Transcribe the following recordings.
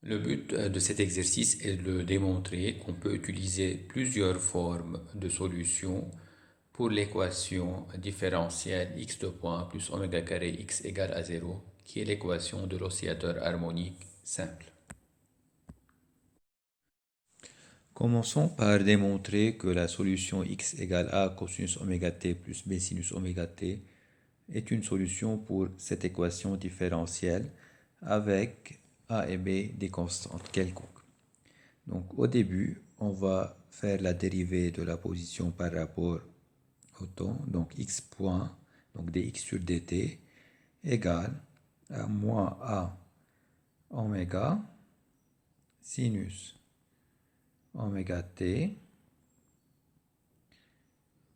Le but de cet exercice est de démontrer qu'on peut utiliser plusieurs formes de solutions pour l'équation différentielle x de point plus oméga carré x égale à 0, qui est l'équation de l'oscillateur harmonique simple. Commençons par démontrer que la solution x égale a cosinus oméga t plus b sinus oméga t est une solution pour cette équation différentielle avec a et b des constantes quelconques. Donc au début, on va faire la dérivée de la position par rapport au temps. Donc x point, donc dx sur dt, égale à moins a oméga sinus oméga t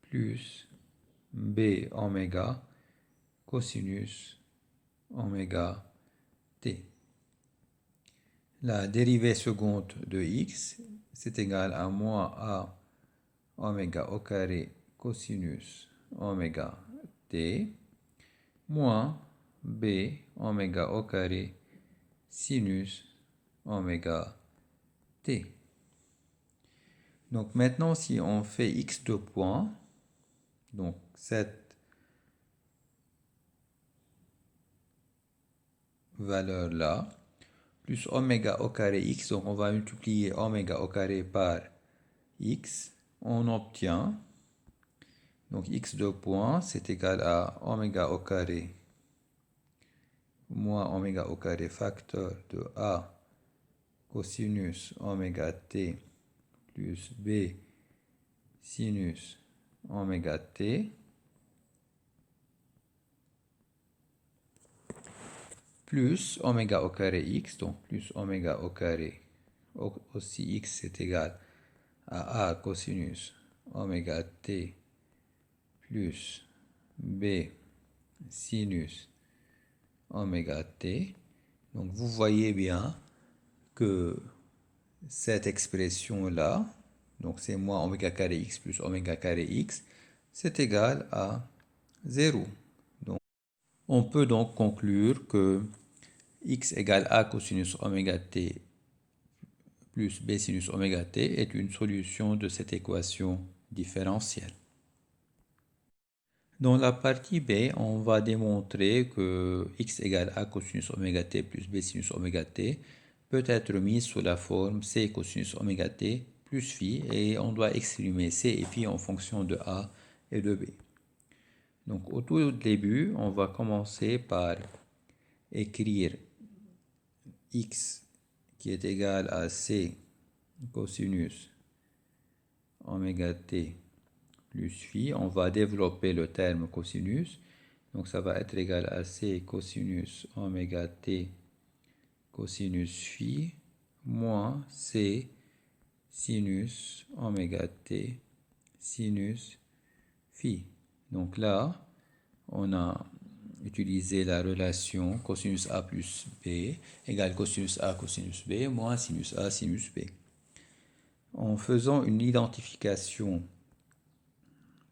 plus b oméga cosinus oméga t. La dérivée seconde de x, c'est égal à moins a oméga au carré cosinus oméga t moins b oméga au carré sinus oméga t. Donc maintenant, si on fait x de point, donc cette valeur-là, plus oméga au carré x, donc on va multiplier oméga au carré par x, on obtient, donc x de point, c'est égal à oméga au carré moins oméga au carré facteur de a cosinus oméga t plus b sinus oméga t plus oméga au carré x, donc plus oméga au carré aussi x c'est égal à a cosinus oméga t plus b sinus oméga t. Donc vous voyez bien que cette expression-là, donc c'est moins oméga carré x plus oméga carré x, c'est égal à 0. Donc, on peut donc conclure que x égale a cosinus oméga t plus b sinus oméga t est une solution de cette équation différentielle. Dans la partie B, on va démontrer que x égale a cosinus oméga t plus b sinus oméga t peut être mise sous la forme c cosinus oméga t plus phi et on doit exprimer c et phi en fonction de a et de b. Donc au tout début, on va commencer par écrire x qui est égal à c cosinus oméga t plus phi. On va développer le terme cosinus. Donc ça va être égal à c cosinus oméga t cosinus phi moins c sinus oméga t sinus phi. Donc là, on a utilisé la relation cosinus a plus b égale cosinus a cosinus b moins sinus a sinus b. En faisant une identification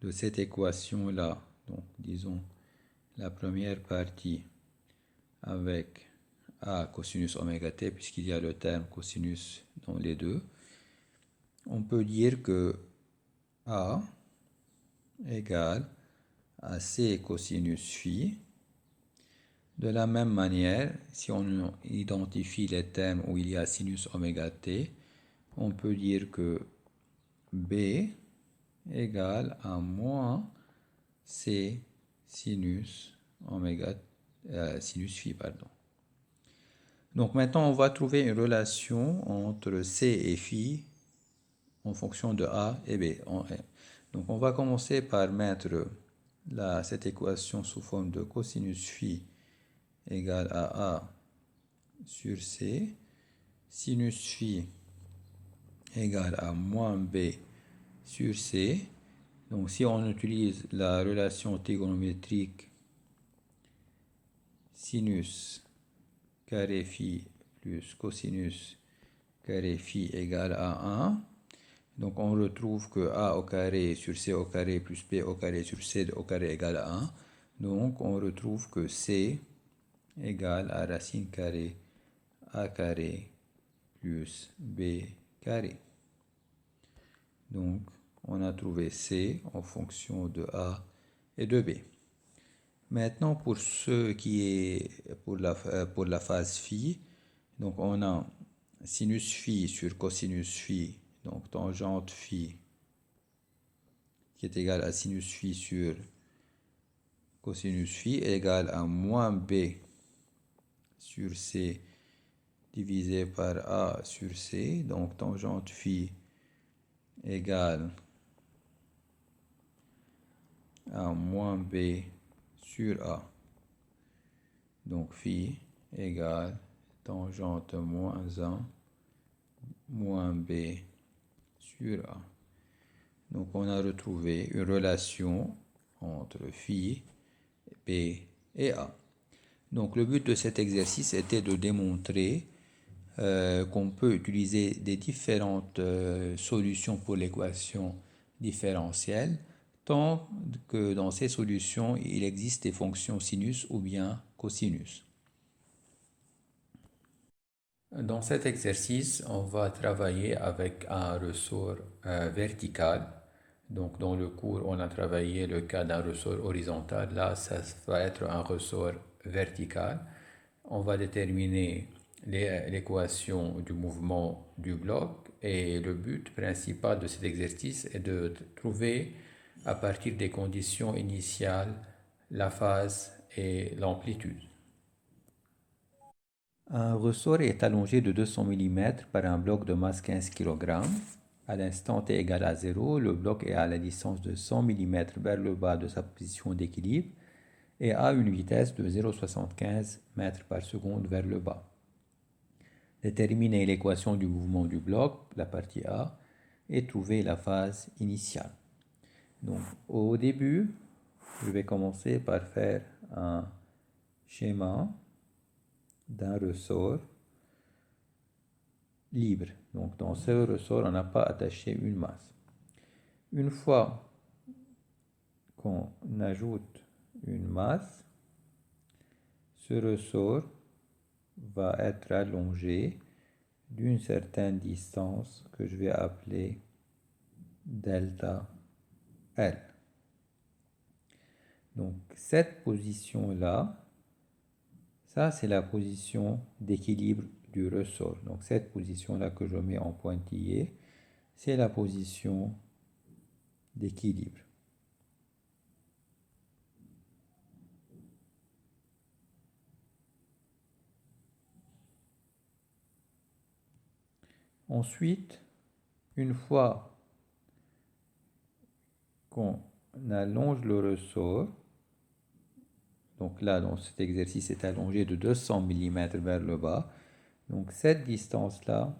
de cette équation-là, donc disons la première partie avec a cosinus oméga t, puisqu'il y a le terme cosinus dans les deux, on peut dire que a égale à c cosinus phi. De la même manière, si on identifie les termes où il y a sinus oméga t, on peut dire que b égale à moins c sinus oméga sinus phi, pardon. Donc maintenant, on va trouver une relation entre c et phi en fonction de a et b. Donc on va commencer par mettre cette équation sous forme de cosinus phi égale à a sur c, sinus phi égale à moins b sur c. Donc si on utilise la relation trigonométrique sinus carré phi plus cosinus carré phi égale à 1, donc on retrouve que a au carré sur c au carré plus b au carré sur c au carré égale à 1. Donc on retrouve que c égale à racine carrée a carré plus B carré. Donc, on a trouvé C en fonction de A et de B. Maintenant, pour ce qui est pour la phase phi, donc on a sinus phi sur cosinus phi, donc tangente phi qui est égale à sinus phi sur cosinus phi est égal à moins B sur C divisé par A sur C, donc tangente phi égale à moins B sur A. Donc phi égale tangente moins 1 moins B sur A. Donc on a retrouvé une relation entre phi, B et A. Donc le but de cet exercice était de démontrer qu'on peut utiliser des différentes solutions pour l'équation différentielle, tant que dans ces solutions, il existe des fonctions sinus ou bien cosinus. Dans cet exercice, on va travailler avec un ressort vertical. Donc dans le cours, on a travaillé le cas d'un ressort horizontal. Là, ça va être un ressort vertical. On va déterminer l'équation du mouvement du bloc et le but principal de cet exercice est de trouver à partir des conditions initiales la phase et l'amplitude. Un ressort est allongé de 200 mm par un bloc de masse 15 kg. À l'instant t égale à 0, le bloc est à la distance de 100 mm vers le bas de sa position d'équilibre et a une vitesse de 0,75 m par seconde vers le bas. Déterminer l'équation du mouvement du bloc, la partie A, et trouver la phase initiale. Donc, au début, je vais commencer par faire un schéma d'un ressort libre. Donc, dans ce ressort, on n'a pas attaché une masse. Une fois qu'on ajoute une masse, ce ressort va être allongé d'une certaine distance que je vais appeler delta L. Donc cette position-là, ça c'est la position d'équilibre du ressort. Donc cette position-là que je mets en pointillé, c'est la position d'équilibre. Ensuite, une fois qu'on allonge le ressort, donc là, dans cet exercice, c'est allongé de 200 mm vers le bas. Donc cette distance-là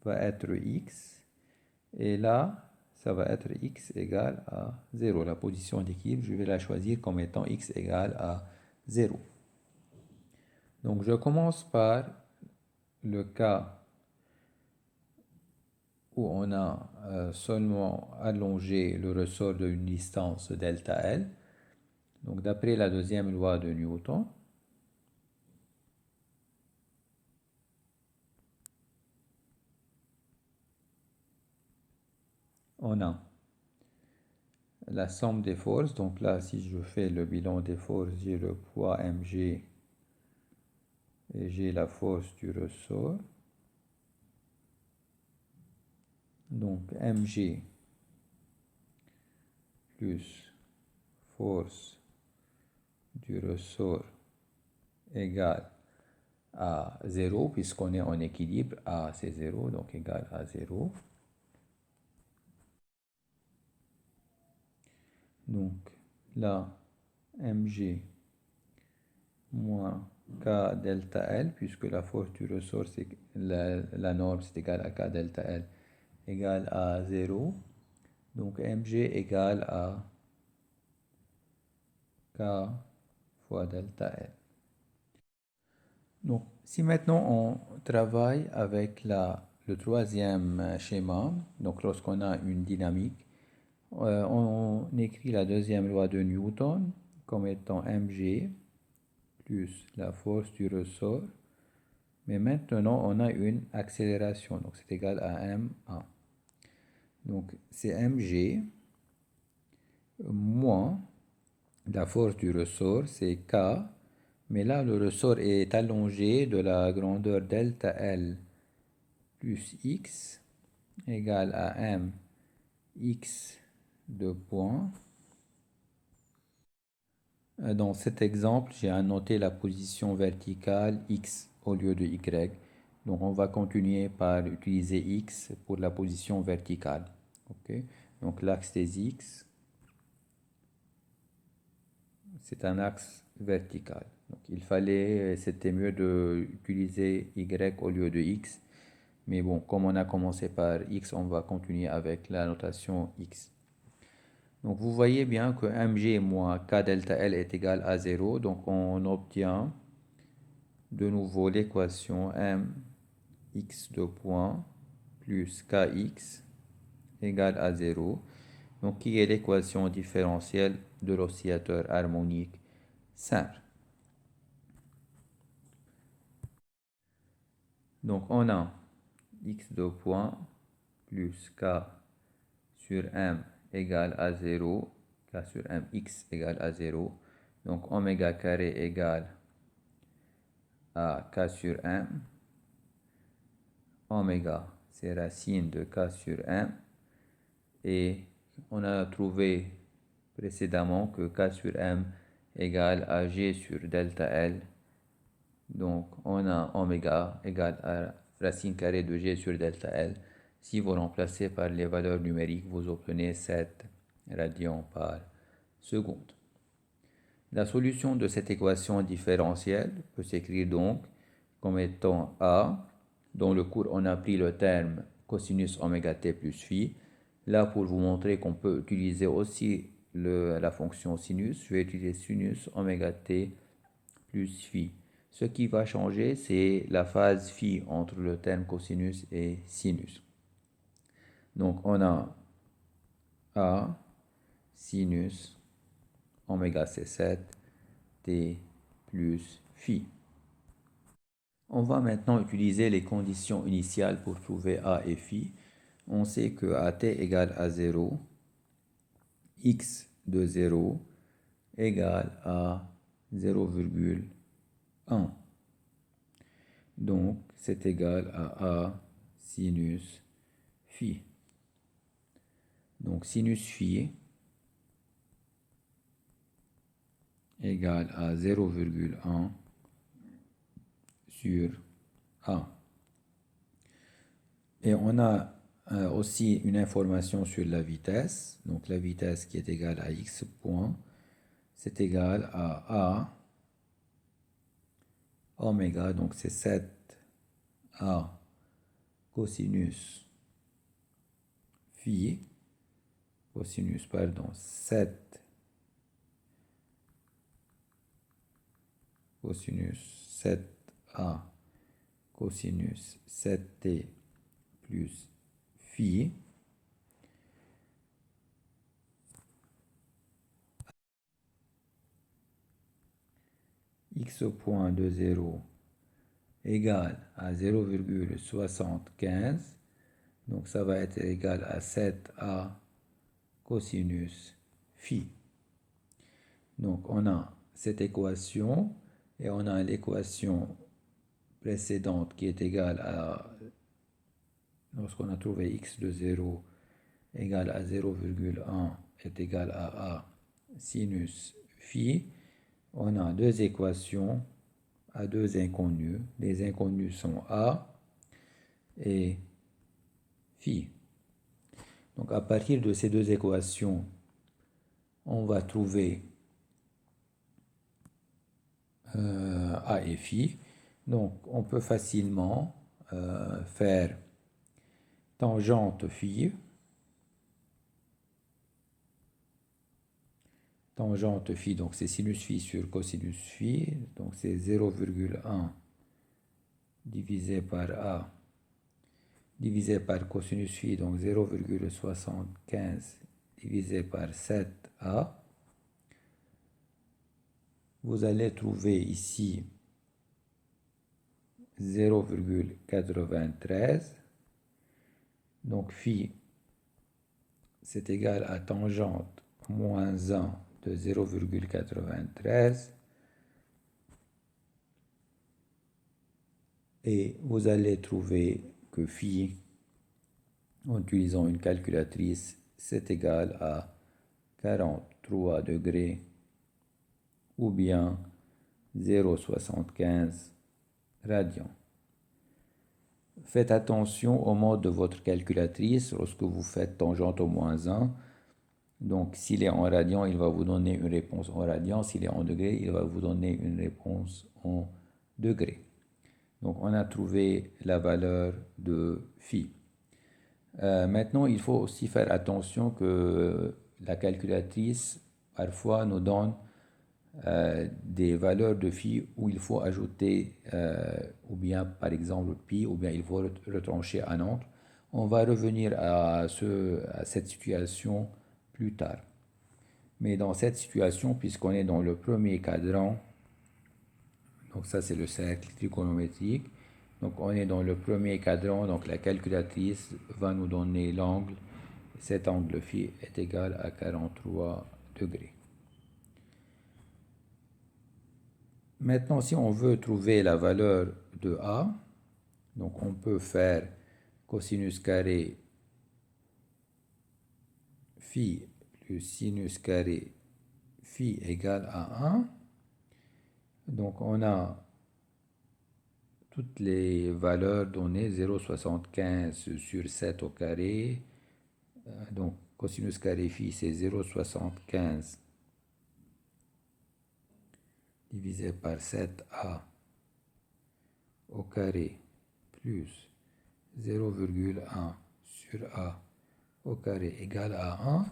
va être x. Et là, ça va être x égale à 0. La position d'équilibre, je vais la choisir comme étant x égale à 0. Donc je commence par le cas où on a seulement allongé le ressort d'une distance delta L. Donc d'après la deuxième loi de Newton, on a la somme des forces. Donc là, si je fais le bilan des forces, j'ai le poids mg et j'ai la force du ressort. Donc mg plus force du ressort égale à 0, puisqu'on est en équilibre, A c'est 0, donc égal à 0. Donc là, mg moins k delta L, puisque la force du ressort, c'est la norme, c'est égal à k delta L, égale à 0. Donc mg égale à k fois delta L. Donc, si maintenant on travaille avec le troisième schéma, donc lorsqu'on a une dynamique, on écrit la deuxième loi de Newton comme étant mg plus la force du ressort Mais maintenant, on a une accélération. Donc, c'est égal à ma. Donc, c'est mg moins la force du ressort, c'est k. Mais là, le ressort est allongé de la grandeur delta L plus x égale à m x de point. Dans cet exemple, j'ai annoté la position verticale x au lieu de y. Donc, on va continuer par utiliser x pour la position verticale. Ok. Donc, l'axe des x, c'est un axe vertical. Donc, c'était mieux d'utiliser y au lieu de x. Mais bon, comme on a commencé par x, on va continuer avec la notation x. Donc, vous voyez bien que mg moins k delta L est égal à 0. Donc, on obtient de nouveau l'équation m x de point plus kx égale à 0. Donc, qui est l'équation différentielle de l'oscillateur harmonique simple. Donc, on a x de point plus k sur m égale à 0, k sur m, x égale à 0. Donc, oméga carré égale à k sur m. Oméga, c'est racine de k sur m. Et on a trouvé précédemment que k sur m égale à g sur delta L. Donc, on a oméga égale à racine carrée de g sur delta L. Si vous remplacez par les valeurs numériques, vous obtenez 7 radians par seconde. La solution de cette équation différentielle peut s'écrire donc comme étant A. Dans le cours, on a pris le terme cosinus oméga t plus phi. Là, pour vous montrer qu'on peut utiliser aussi la fonction sinus, je vais utiliser sinus oméga t plus phi. Ce qui va changer, c'est la phase phi entre le terme cosinus et sinus. Donc, on a A sinus oméga c7 t plus phi. On va maintenant utiliser les conditions initiales pour trouver A et phi. On sait que AT égale à 0, x de 0 égale à 0,1. Donc, c'est égal à A sinus phi. Donc, sinus phi égale à 0,1 sur A. Et on a aussi une information sur la vitesse. Donc, la vitesse qui est égale à x point, c'est égal à oméga. Donc, c'est 7A cosinus phi. Cosinus, pardon, 7 cosinus 7A cosinus 7t plus phi. X au point de 0 égale à 0,75. Donc ça va être égal à 7A cosinus phi. Donc on a cette équation et on a l'équation précédente qui est égale à, lorsqu'on a trouvé x de 0 égale à 0,1 est égal à A sinus phi. On a deux équations à deux inconnus. Les inconnus sont A et phi. Donc à partir de ces deux équations, on va trouver A et phi. Donc on peut facilement faire tangente phi. Tangente phi, donc c'est sinus phi sur cosinus phi. Donc c'est 0,1 divisé par A divisé par cosinus phi, donc 0,75 divisé par 7A. Vous allez trouver ici 0,93. Donc phi, c'est égal à tangente moins 1 de 0,93. Et vous allez trouver que phi, en utilisant une calculatrice, c'est égal à 43 degrés ou bien 0,75 radians. Faites attention au mode de votre calculatrice lorsque vous faites tangente au moins 1. Donc, s'il est en radians, il va vous donner une réponse en radians. S'il est en degrés, il va vous donner une réponse en degrés. Donc, on a trouvé la valeur de phi. Maintenant, il faut aussi faire attention que la calculatrice, parfois, nous donne des valeurs de phi où il faut ajouter, ou bien par exemple pi, ou bien il faut retrancher un oncle. On va revenir à cette situation plus tard. Mais dans cette situation, puisqu'on est dans le premier cadran, donc ça c'est le cercle trigonométrique, donc on est dans le premier cadran, donc la calculatrice va nous donner l'angle. Cet angle phi est égal à 43 degrés. Maintenant, si on veut trouver la valeur de A, donc on peut faire cosinus carré phi plus sinus carré phi égale à 1. Donc on a toutes les valeurs données, 0,75 sur 7 au carré. Donc cosinus carré phi c'est 0,75 divisé par 7a au carré plus 0,1 sur a au carré égale à 1.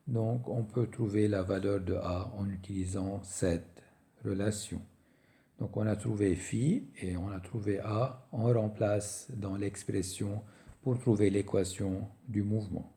Donc on peut trouver la valeur de a en utilisant cette relation. Donc on a trouvé phi et on a trouvé a. On remplace dans l'expression pour trouver l'équation du mouvement.